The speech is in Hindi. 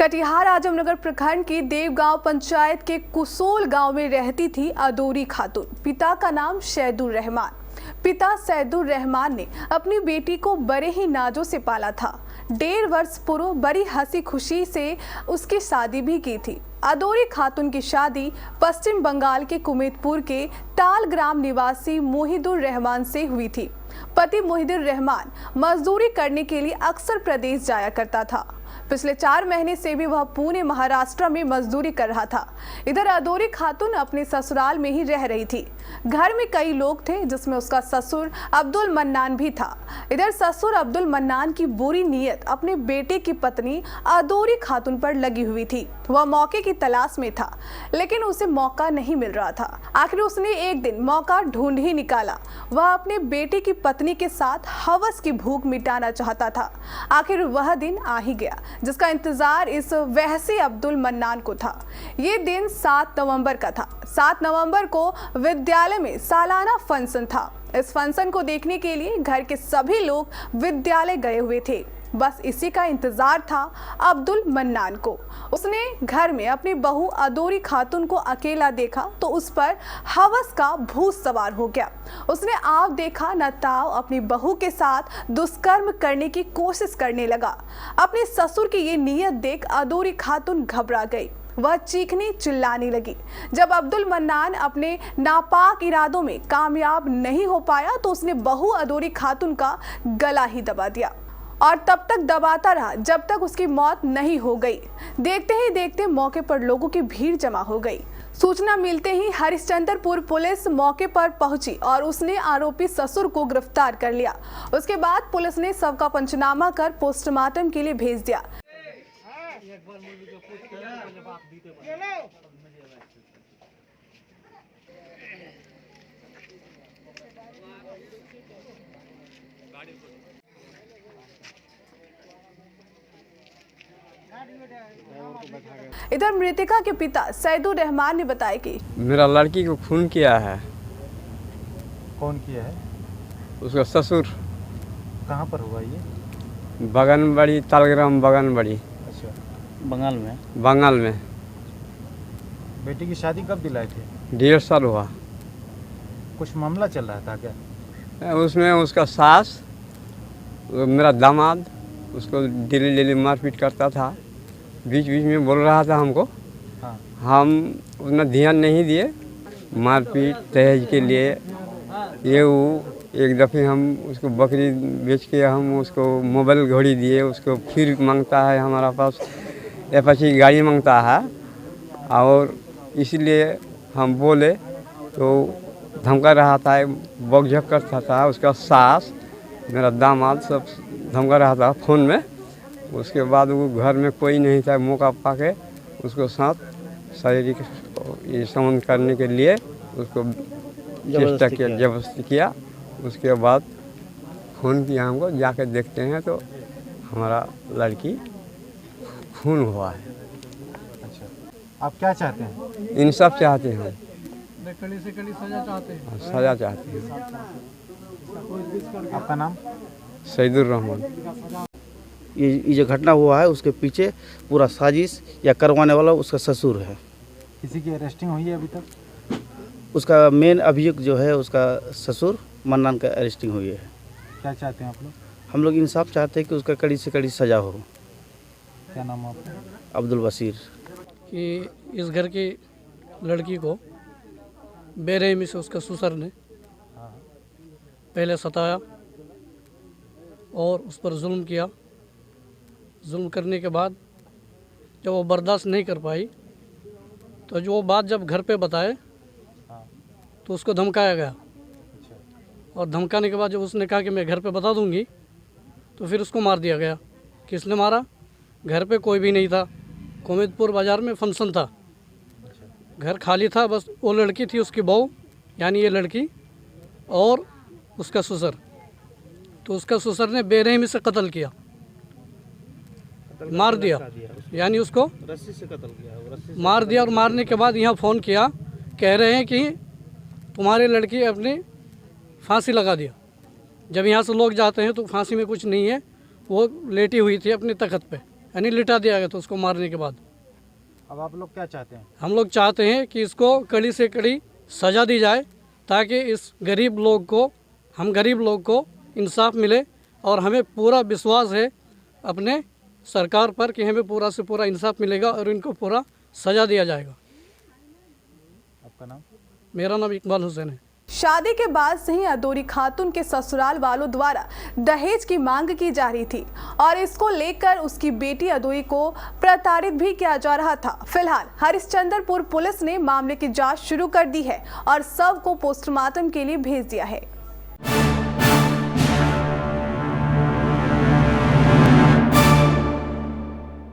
कटिहार आजमनगर प्रखंड के देवगांव पंचायत के कुसोल गांव में रहती थी अदोरी खातून। पिता का नाम सैदुर रहमान। पिता सैदुर रहमान ने अपनी बेटी को बड़े ही नाजों से पाला था। 1.5 वर्ष पूर्व बड़ी हंसी खुशी से उसकी शादी भी की थी। अदोरी खातून की शादी पश्चिम बंगाल के कुमेदपुर के ताल ग्राम निवासी मोहिदुर रहमान से हुई थी। पति मोहिदुर रहमान मजदूरी करने के लिए अक्सर प्रदेश जाया करता था। पिछले 4 महीने से भी वह पुणे महाराष्ट्र में मजदूरी कर रहा था। इधर अदोरी खातून अपने ससुराल में ही रह रही थी। घर में कई लोग थे जिसमें उसका ससुर अब्दुल मन्नान भी था। इधर ससुर अब्दुल मन्नान की बुरी नीयत अपने बेटे की पत्नी अदोरी खातून पर लगी हुई थी। वह मौके की तलाश में था लेकिन उसे मौका नहीं मिल रहा था। आखिर उसने एक दिन मौका ढूंढ ही निकाला। वह अपने बेटे की पत्नी के साथ हवस की भूख मिटाना चाहता था। आखिर वह दिन आ ही गया जिसका इंतजार इस वहसी अब्दुल मन्नान को था। ये दिन 7 नवंबर का था। 7 नवंबर को विद्यालय में सालाना फंक्शन था। इस फंक्शन को देखने के लिए घर के सभी लोग विद्यालय गए हुए थे। बस इसी का इंतजार था अब्दुल मन्नान को। उसने घर में अपनी बहू अदोरी खातून को अकेला देखा तो उस पर हवस का भूत सवार हो गया। उसने आव देखा न ताव अपनी बहू के साथ दुष्कर्म करने की कोशिश करने लगा। अपने ससुर की ये नीयत देख अदोरी खातून घबरा गई। वह चीखने चिल्लाने लगी। जब अब्दुल मन्नान अपने नापाक इरादों में कामयाब नहीं हो पाया तो उसने बहू अदोरी खातून का गला ही दबा दिया और तब तक दबाता रहा जब तक उसकी मौत नहीं हो गई। देखते ही देखते मौके पर लोगों की भीड़ जमा हो गई। सूचना मिलते ही हरिश्चंद्रपुर पुलिस मौके पर पहुंची और उसने आरोपी ससुर को गिरफ्तार कर लिया। उसके बाद पुलिस ने शव का पंचनामा कर पोस्टमार्टम के लिए भेज दिया। इधर मृतका के पिता सैदुर रहमान ने बताया कि मेरा लड़की को खून किया है। कौन किया है? उसका ससुर। कहाँ पर हुआ ये? बगनबड़ी, तालग्राम बगनबड़ी। अच्छा, बंगाल में? बंगाल में। बेटी की शादी कब दिलाए थे? 1.5 साल हुआ। कुछ मामला चल रहा था क्या? उसमें उसका सास, मेरा दामाद उसको डेली मारपीट करता था। बीच बीच में बोल रहा था हमको। हाँ। हम उतना ध्यान नहीं दिए। मारपीट दहेज के लिए ये वो। एक दफ़े हम उसको बकरी बेच के हम उसको मोबाइल घड़ी दिए। उसको फिर मांगता है हमारा पास एपाची गाड़ी मांगता है और इसलिए हम बोले तो धमका रहा था, बकझक करता था। उसका सास, मेरा दामाद सब धमका रहा था फ़ोन में। उसके बाद वो घर में कोई नहीं था। मौका पाके उसको साथ शारीरिक ये संबंध करने के लिए उसको चेष्टा किया, जबरदस्ती किया। उसके बाद फ़ोन किया हमको, जाके देखते हैं तो हमारा लड़की खून हुआ है। अच्छा, आप क्या चाहते हैं? इंसाफ चाहते हैं हम। कड़ी से कड़ी सजा चाहते हैं। सजा चाहते हैं। आपका नाम? सैदुर रहमान। ये जो घटना हुआ है उसके पीछे पूरा साजिश या करवाने वाला उसका ससुर है। किसी की अरेस्टिंग हुई है अभी तक? उसका मेन अभियुक्त जो है उसका ससुर मन्नान का अरेस्टिंग हुई है। क्या चाहते हैं आप लोग? हम लोग इंसाफ चाहते हैं कि उसका कड़ी से कड़ी सजा हो। क्या नाम है आपका? अब्दुल बशीर। कि इस घर की लड़की को बेरहमी से उसका ससुर ने पहले सताया और उस पर जुल्म किया। जुल्म करने के बाद जब वो बर्दाश्त नहीं कर पाई तो जो बात जब घर पे बताए तो उसको धमकाया गया। और धमकाने के बाद जब उसने कहा कि मैं घर पे बता दूंगी तो फिर उसको मार दिया गया। किसने मारा? घर पे कोई भी नहीं था। कुमेदपुर बाज़ार में फंक्शन था। घर खाली था, बस वो लड़की थी, उसकी बहू यानी ये लड़की और उसका ससुर। तो उसका ससुर ने बेरहमी से कत्ल किया, मार दिया, यानी उसको रस्सी से कत्ल किया। मार दिया। और मारने के बाद यहाँ फ़ोन किया, कह रहे हैं कि तुम्हारी लड़की अपनी फांसी लगा दिया। जब यहाँ से लोग जाते हैं तो फांसी में कुछ नहीं है, वो लेटी हुई थी अपने तख्त पे। यानी लिटा दिया गया था उसको मारने के बाद। अब आप लोग क्या चाहते हैं? हम लोग चाहते हैं कि इसको कड़ी से कड़ी सज़ा दी जाए ताकि इस गरीब लोग को इंसाफ मिले। और हमें पूरा विश्वास है अपने सरकार पर कि हमें पूरा से पूरा इंसाफ मिलेगा और इनको पूरा सज़ा दिया जाएगा। आपका नाम? मेरा नाम इकबाल हुसैन है। शादी के बाद से ही अदौरी खातून के ससुराल वालों द्वारा दहेज की मांग की जा रही थी और इसको लेकर उसकी बेटी अदौरी को प्रताड़ित भी किया जा रहा था। फिलहाल हरिश्चंद्रपुर पुलिस ने मामले की जांच शुरू कर दी है और शव को पोस्टमार्टम के लिए भेज दिया है।